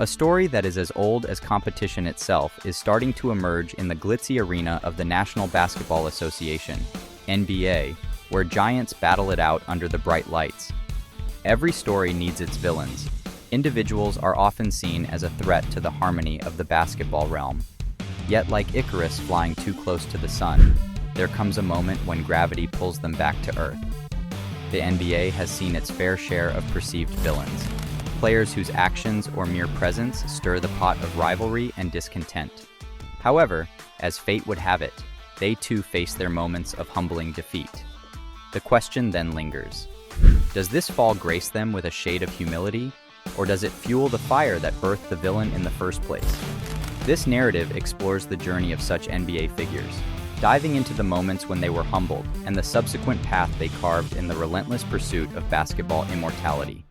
A story that is as old as competition itself is starting to emerge in the glitzy arena of the National Basketball Association, NBA, where giants battle it out under the bright lights. Every story needs its villains. Individuals are often seen as a threat to the harmony of the basketball realm. Yet, like Icarus flying too close to the sun, there comes a moment when gravity pulls them back to Earth. The NBA has seen its fair share of perceived villains, players whose actions or mere presence stir the pot of rivalry and discontent. However, as fate would have it, they too face their moments of humbling defeat. The question then lingers. Does this fall grace them with a shade of humility, or does it fuel the fire that birthed the villain in the first place? This narrative explores the journey of such NBA figures, diving into the moments when they were humbled and the subsequent path they carved in the relentless pursuit of basketball immortality.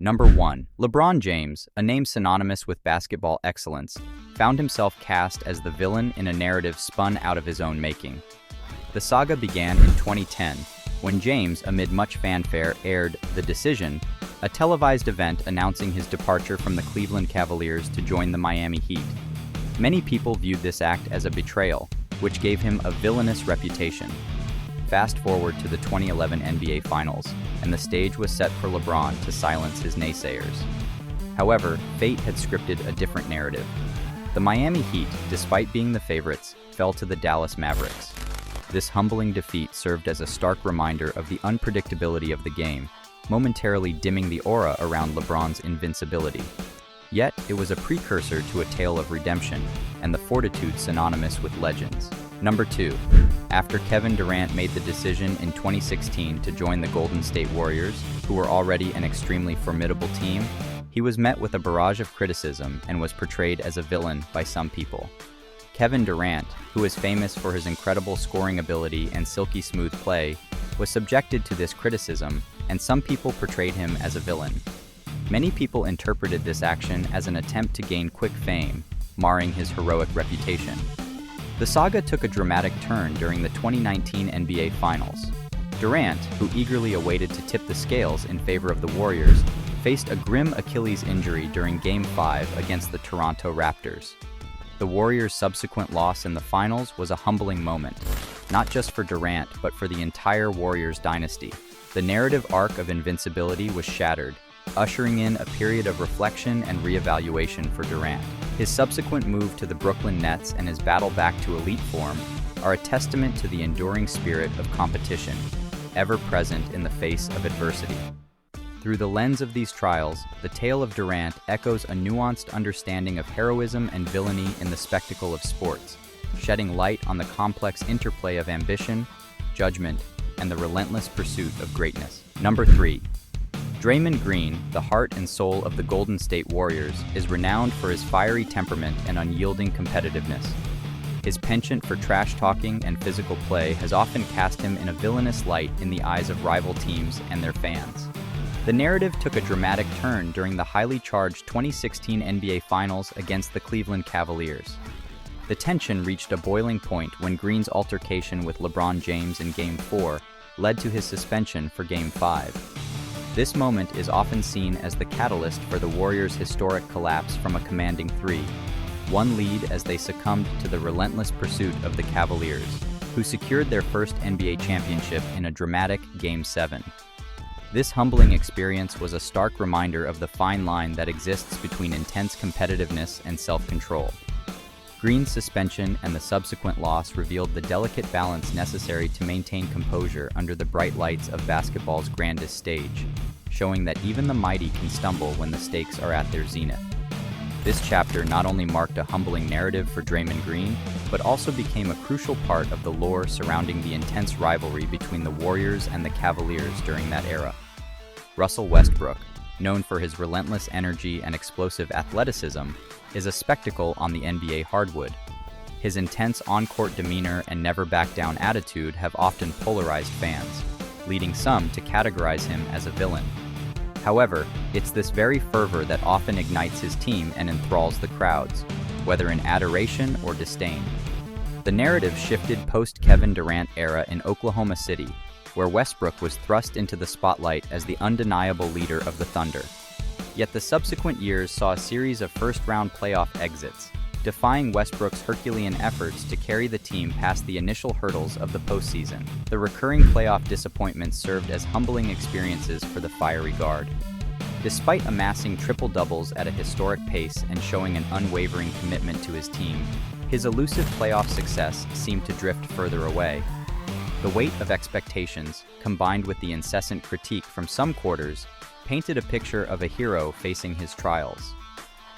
Number 1. LeBron James, a name synonymous with basketball excellence, found himself cast as the villain in a narrative spun out of his own making. The saga began in 2010, when James, amid much fanfare, aired The Decision, a televised event announcing his departure from the Cleveland Cavaliers to join the Miami Heat. Many people viewed this act as a betrayal, which gave him a villainous reputation. Fast forward to the 2011 NBA Finals, and the stage was set for LeBron to silence his naysayers. However, fate had scripted a different narrative. The Miami Heat, despite being the favorites, fell to the Dallas Mavericks. This humbling defeat served as a stark reminder of the unpredictability of the game, momentarily dimming the aura around LeBron's invincibility. Yet, it was a precursor to a tale of redemption and the fortitude synonymous with legends. Number 2. After Kevin Durant made the decision in 2016 to join the Golden State Warriors, who were already an extremely formidable team, he was met with a barrage of criticism and was portrayed as a villain by some people. Kevin Durant, who is famous for his incredible scoring ability and silky smooth play, was subjected to this criticism, and some people portrayed him as a villain. Many people interpreted this action as an attempt to gain quick fame, marring his heroic reputation. The saga took a dramatic turn during the 2019 NBA Finals. Durant, who eagerly awaited to tip the scales in favor of the Warriors, faced a grim Achilles injury during Game 5 against the Toronto Raptors. The Warriors' subsequent loss in the finals was a humbling moment, not just for Durant but for the entire Warriors dynasty. The narrative arc of invincibility was shattered, ushering in a period of reflection and reevaluation for Durant. His subsequent move to the Brooklyn Nets and his battle back to elite form are a testament to the enduring spirit of competition, ever present in the face of adversity. Through the lens of these trials, the tale of Durant echoes a nuanced understanding of heroism and villainy in the spectacle of sports, shedding light on the complex interplay of ambition, judgment, and the relentless pursuit of greatness. Number 3. Draymond Green, the heart and soul of the Golden State Warriors, is renowned for his fiery temperament and unyielding competitiveness. His penchant for trash-talking and physical play has often cast him in a villainous light in the eyes of rival teams and their fans. The narrative took a dramatic turn during the highly charged 2016 NBA Finals against the Cleveland Cavaliers. The tension reached a boiling point when Green's altercation with LeBron James in Game 4 led to his suspension for Game 5. This moment is often seen as the catalyst for the Warriors' historic collapse from a commanding 3-1 lead as they succumbed to the relentless pursuit of the Cavaliers, who secured their first NBA championship in a dramatic Game 7. This humbling experience was a stark reminder of the fine line that exists between intense competitiveness and self-control. Green's suspension and the subsequent loss revealed the delicate balance necessary to maintain composure under the bright lights of basketball's grandest stage, showing that even the mighty can stumble when the stakes are at their zenith. This chapter not only marked a humbling narrative for Draymond Green, but also became a crucial part of the lore surrounding the intense rivalry between the Warriors and the Cavaliers during that era. Russell Westbrook, known for his relentless energy and explosive athleticism, is a spectacle on the NBA hardwood. His intense on-court demeanor and never-back-down attitude have often polarized fans, leading some to categorize him as a villain. However, it's this very fervor that often ignites his team and enthralls the crowds, whether in adoration or disdain. The narrative shifted post-Kevin Durant era in Oklahoma City, where Westbrook was thrust into the spotlight as the undeniable leader of the Thunder. Yet the subsequent years saw a series of first-round playoff exits, defying Westbrook's Herculean efforts to carry the team past the initial hurdles of the postseason. The recurring playoff disappointments served as humbling experiences for the fiery guard. Despite amassing triple-doubles at a historic pace and showing an unwavering commitment to his team, his elusive playoff success seemed to drift further away. The weight of expectations, combined with the incessant critique from some quarters, painted a picture of a hero facing his trials.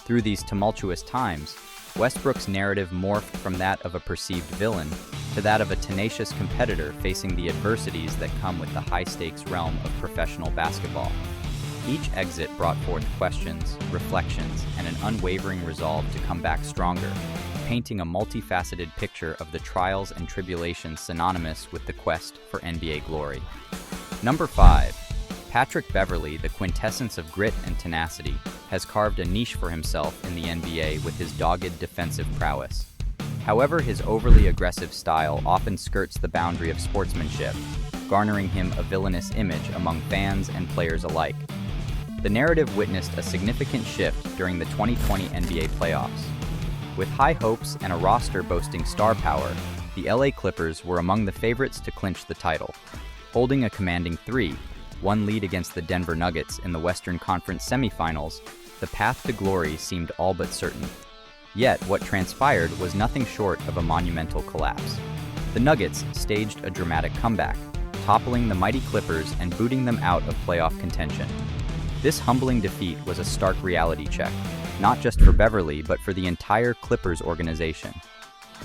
Through these tumultuous times, Westbrook's narrative morphed from that of a perceived villain to that of a tenacious competitor facing the adversities that come with the high-stakes realm of professional basketball. Each exit brought forth questions, reflections, and an unwavering resolve to come back stronger, painting a multifaceted picture of the trials and tribulations synonymous with the quest for NBA glory. Number 5. Patrick Beverly, the quintessence of grit and tenacity, has carved a niche for himself in the NBA with his dogged defensive prowess. However, his overly aggressive style often skirts the boundary of sportsmanship, garnering him a villainous image among fans and players alike. The narrative witnessed a significant shift during the 2020 NBA playoffs. With high hopes and a roster boasting star power, the LA Clippers were among the favorites to clinch the title. Holding a commanding 3-1 lead against the Denver Nuggets in the Western Conference semifinals, the path to glory seemed all but certain. Yet, what transpired was nothing short of a monumental collapse. The Nuggets staged a dramatic comeback, toppling the mighty Clippers and booting them out of playoff contention. This humbling defeat was a stark reality check, not just for Beverly but for the entire Clippers organization.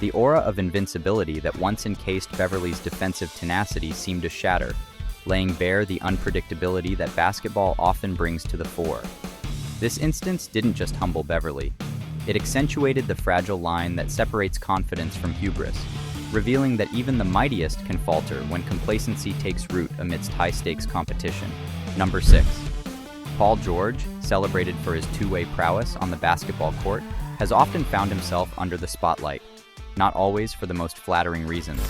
The aura of invincibility that once encased Beverly's defensive tenacity seemed to shatter, laying bare the unpredictability that basketball often brings to the fore. This instance didn't just humble Beverly. It accentuated the fragile line that separates confidence from hubris, revealing that even the mightiest can falter when complacency takes root amidst high-stakes competition. Number 6. Paul George, celebrated for his two-way prowess on the basketball court, has often found himself under the spotlight, not always for the most flattering reasons.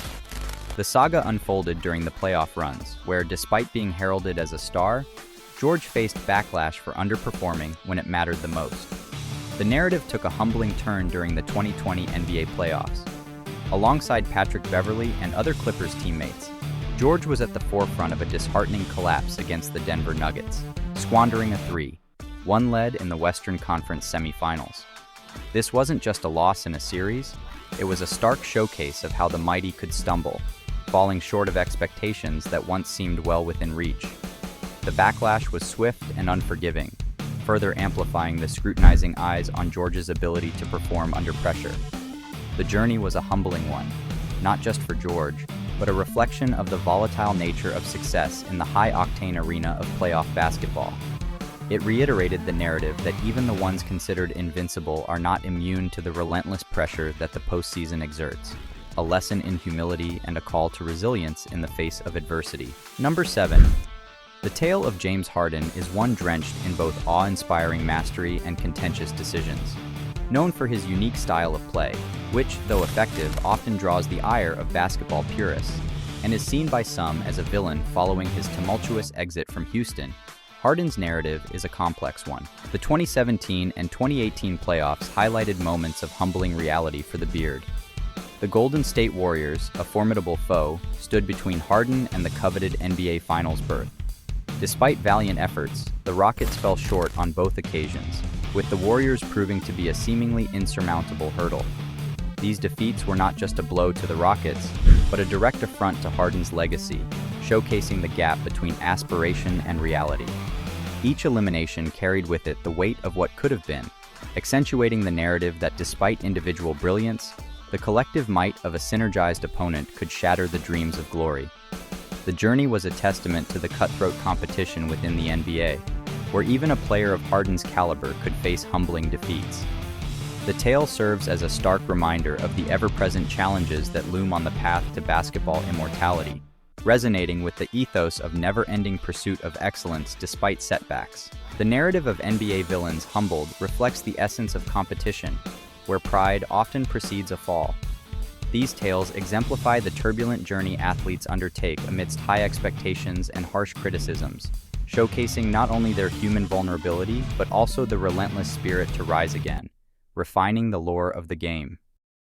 The saga unfolded during the playoff runs, where, despite being heralded as a star, George faced backlash for underperforming when it mattered the most. The narrative took a humbling turn during the 2020 NBA playoffs. Alongside Patrick Beverly and other Clippers teammates, George was at the forefront of a disheartening collapse against the Denver Nuggets, squandering a 3-1 lead in the Western Conference semifinals. This wasn't just a loss in a series, it was a stark showcase of how the mighty could stumble, falling short of expectations that once seemed well within reach. The backlash was swift and unforgiving, further amplifying the scrutinizing eyes on George's ability to perform under pressure. The journey was a humbling one, not just for George, but a reflection of the volatile nature of success in the high-octane arena of playoff basketball. It reiterated the narrative that even the ones considered invincible are not immune to the relentless pressure that the postseason exerts, a lesson in humility and a call to resilience in the face of adversity. Number 7. The tale of James Harden is one drenched in both awe-inspiring mastery and contentious decisions. Known for his unique style of play, which, though effective, often draws the ire of basketball purists, and is seen by some as a villain following his tumultuous exit from Houston, Harden's narrative is a complex one. The 2017 and 2018 playoffs highlighted moments of humbling reality for the Beard. The Golden State Warriors, a formidable foe, stood between Harden and the coveted NBA Finals berth. Despite valiant efforts, the Rockets fell short on both occasions, with the Warriors proving to be a seemingly insurmountable hurdle. These defeats were not just a blow to the Rockets, but a direct affront to Harden's legacy, showcasing the gap between aspiration and reality. Each elimination carried with it the weight of what could have been, accentuating the narrative that despite individual brilliance, the collective might of a synergized opponent could shatter the dreams of glory. The journey was a testament to the cutthroat competition within the NBA, where even a player of Harden's caliber could face humbling defeats. The tale serves as a stark reminder of the ever-present challenges that loom on the path to basketball immortality, resonating with the ethos of never-ending pursuit of excellence despite setbacks. The narrative of NBA villains humbled reflects the essence of competition, where pride often precedes a fall. These tales exemplify the turbulent journey athletes undertake amidst high expectations and harsh criticisms, showcasing not only their human vulnerability, but also the relentless spirit to rise again, refining the lore of the game.